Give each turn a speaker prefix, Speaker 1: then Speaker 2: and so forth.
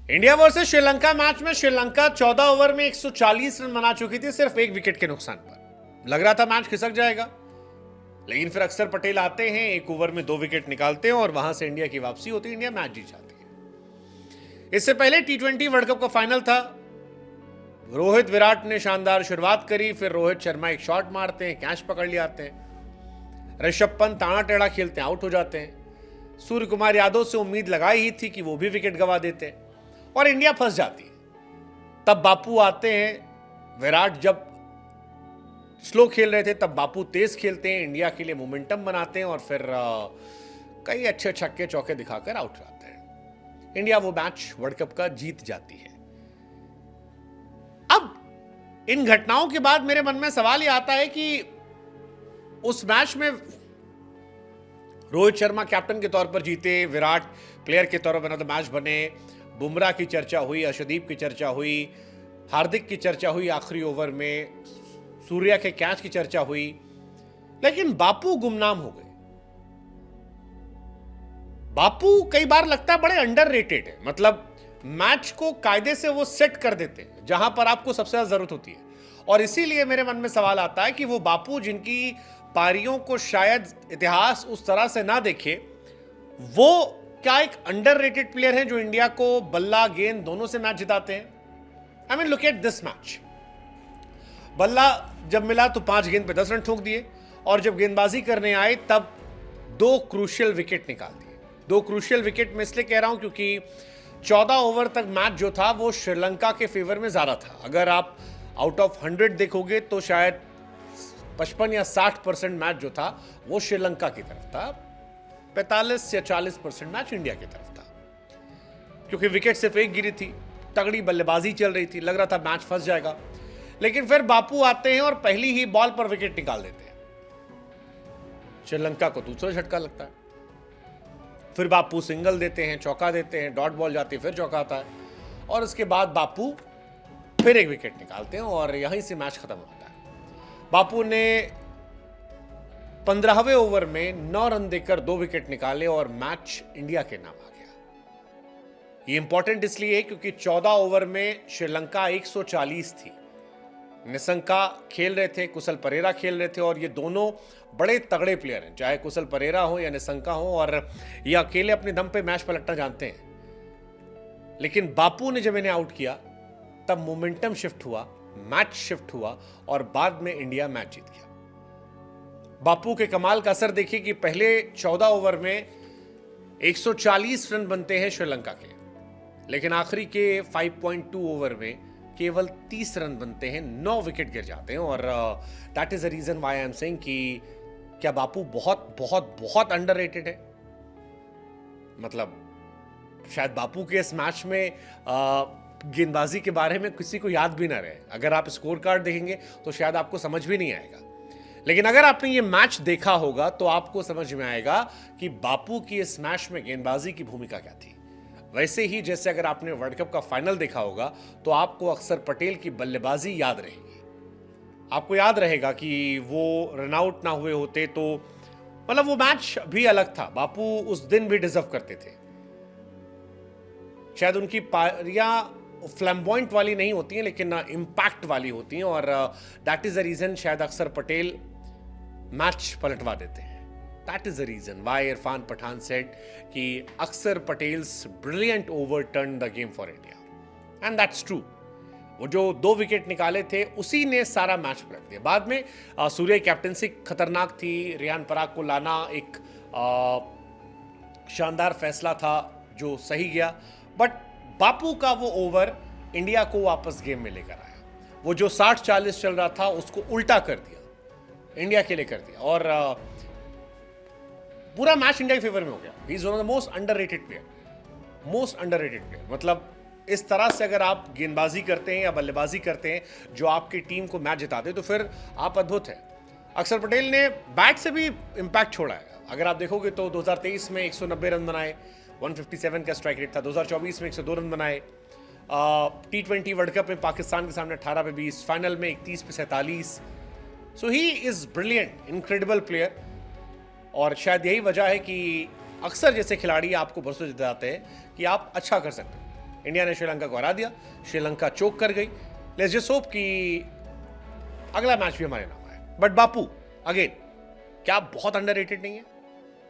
Speaker 1: India versus Sri Lanka match में Sri Lanka 14 over में 140 run बना चुकी थी सिर्फ एक विकेट के नुकसान पर। लग रहा था मैच खिसक जाएगा, लेकिन फिर अक्षर पटेल आते हैं, एक ओवर में 2 विकेट निकालते हैं और वहां से इंडिया की वापसी होती है, इंडिया मैच जीत जाती है। इससे पहले T20 वर्ल्ड कप का फाइनल था। रोहित विराट ने शानदार शुरुआत करी, फिर रोहित शर्मा एक शॉट मारते हैं, कैच पकड़ ले आते हैं। ऋषभ पंत ताना टेढ़ा खेलते हैं, आउट हो जाते हैं। सूर्य कुमार यादव से उम्मीद लगाई ही थी कि वो भी विकेट गंवा देते हैं और इंडिया फंस जाती है। तब बापू आते हैं। विराट जब स्लो खेल रहे थे तब बापू तेज खेलते हैं, इंडिया के लिए मोमेंटम बनाते हैं और फिर कई अच्छे छक्के चौके दिखाकर आउट जाते हैं। इंडिया वो मैच वर्ल्ड कप का जीत जाती है। अब इन घटनाओं के बाद मेरे मन में सवाल यह आता है कि उस मैच में रोहित शर्मा कैप्टन के तौर पर जीते, विराट प्लेयर के तौर पर मैन ऑफ द मैच बने, बुमराह की चर्चा हुई, अर्शदीप की चर्चा हुई, हार्दिक की चर्चा हुई, आखिरी ओवर में सूर्या के कैच की चर्चा हुई, लेकिन बापू गुमनाम हो गए। बापू कई बार लगता है बड़े अंडररेटेड है। मतलब मैच को कायदे से वो सेट कर देते हैं जहां पर आपको सबसे ज्यादा जरूरत होती है, और इसीलिए मेरे मन में सवाल आता है कि वो बापू जिनकी पारियों को शायद इतिहास उस तरह से ना देखे, वो क्या एक अंडररेटेड प्लेयर है जो इंडिया को बल्ला गेंद दोनों से मैच जिताते हैं। I mean look at this match. बल्ला जब मिला तो 5 गेंद पे 10 रन ठोक दिए, और जब गेंदबाजी करने आए तब 2 क्रूशियल विकेट निकाल दिए। 2 क्रूशियल विकेट मैं इसलिए कह रहा हूं क्योंकि 14 ओवर तक मैच जो था वो श्रीलंका के फेवर में ज्यादा था। अगर आप आउट ऑफ 100 देखोगे तो शायद 55 या 60% मैच जो था वो श्रीलंका की तरफ था, 45 या 40% मैच इंडिया की तरफ था, क्योंकि विकेट सिर्फ एक गिरी थी, तगड़ी बल्लेबाजी चल रही थी, लग रहा था मैच फंस जाएगा। लेकिन फिर बापू आते हैं और पहली ही बॉल पर विकेट निकाल देते हैं। श्रीलंका को दूसरा झटका लगता है, फिर बापू सिंगल देते हैं, चौका देते हैं, डॉट बॉल जाती है, फिर चौका आता है, और उसके बाद बापू फिर एक विकेट निकालते हैं और यहीं से मैच खत्म होता है। बापू ने 15वें ओवर में 9 रन देकर 2 विकेट निकाले और मैच इंडिया के नाम आ गया। ये इंपॉर्टेंट इसलिए है क्योंकि 14 ओवर में श्रीलंका 140 थी। निशंका खेल रहे थे, कुशल परेरा खेल रहे थे, और ये दोनों बड़े तगड़े प्लेयर हैं, चाहे कुशल परेरा हो या निशंका हो, और ये अकेले अपने दम पे मैच पलटना जानते हैं। लेकिन बापू ने जब इन्हें आउट किया तब मोमेंटम शिफ्ट हुआ, मैच शिफ्ट हुआ और बाद में इंडिया मैच जीत गया। बापू के कमाल का असर देखिए कि पहले 14 ओवर में 140 रन बनते हैं श्रीलंका के, लेकिन आखिरी के 5.2 ओवर में केवल 30 रन बनते हैं, 9 विकेट गिर जाते हैं। और that is the reason why I am saying कि क्या बापू बहुत बहुत बहुत अंडररेटेड है। मतलब शायद बापू के इस मैच में गेंदबाजी के बारे में किसी को याद भी ना रहे। अगर आप स्कोर कार्ड देखेंगे तो शायद आपको समझ भी नहीं आएगा, लेकिन अगर आपने ये मैच देखा होगा तो आपको समझ में आएगा कि बापू की इस मैच में गेंदबाजी की भूमिका क्या थी। वैसे ही जैसे अगर आपने वर्ल्ड कप का फाइनल देखा होगा तो आपको अक्षर पटेल की बल्लेबाजी याद रहेगी। आपको याद रहेगा कि वो रन आउट ना हुए होते तो मतलब वो मैच भी अलग था। बापू उस दिन भी डिजर्व करते थे। शायद उनकी पारियां फ्लैम्बॉइंट वाली नहीं होती हैं, लेकिन इंपैक्ट वाली होती हैं, और दैट इज द रीजन शायद अक्षर पटेल मैच पलटवा देते हैं। That is the reason why Irfan Pathan said कि अक्षर Patels brilliant over turn the game for India, and that's true. वो जो 2 विकेट निकाले थे उसी ने सारा मैच पलट दिया। बाद में सूर्य कैप्टनसी खतरनाक थी, रियान पराग को लाना एक शानदार फैसला था जो सही गया, बट बापू का वो ओवर इंडिया को वापस गेम में लेकर आया। वो जो 60-40 चल रहा था उसको उल्टा कर दिया, इंडिया के लिए कर दिया, और पूरा मैच इंडिया के फेवर में हो गया। He is one of the most underrated player, most underrated player. मतलब इस तरह से अगर आप गेंदबाजी करते हैं या बल्लेबाजी करते हैं जो आपकी टीम को मैच जिताते तो फिर आप अद्भुत हैं। अक्षर पटेल ने बैट से भी इंपैक्ट छोड़ा है। अगर आप देखोगे तो 2023 में 190 रन बनाए, 157 का स्ट्राइक रेट था। 2024 में 102 रन बनाए। T20 वर्ल्ड कप में पाकिस्तान के सामने 18 पे 20, फाइनल में 31 पे 47। So he is brilliant, incredible player. और शायद यही वजह है कि अक्सर जैसे खिलाड़ी आपको भरोसा दिलाते हैं कि आप अच्छा कर सकते हैं। इंडिया ने श्रीलंका को हरा दिया, श्रीलंका चोक कर गई। लेट्स जस्ट होप कि अगला मैच भी हमारे नाम आए। बट बापू अगेन, क्या बहुत अंडररेटेड नहीं है?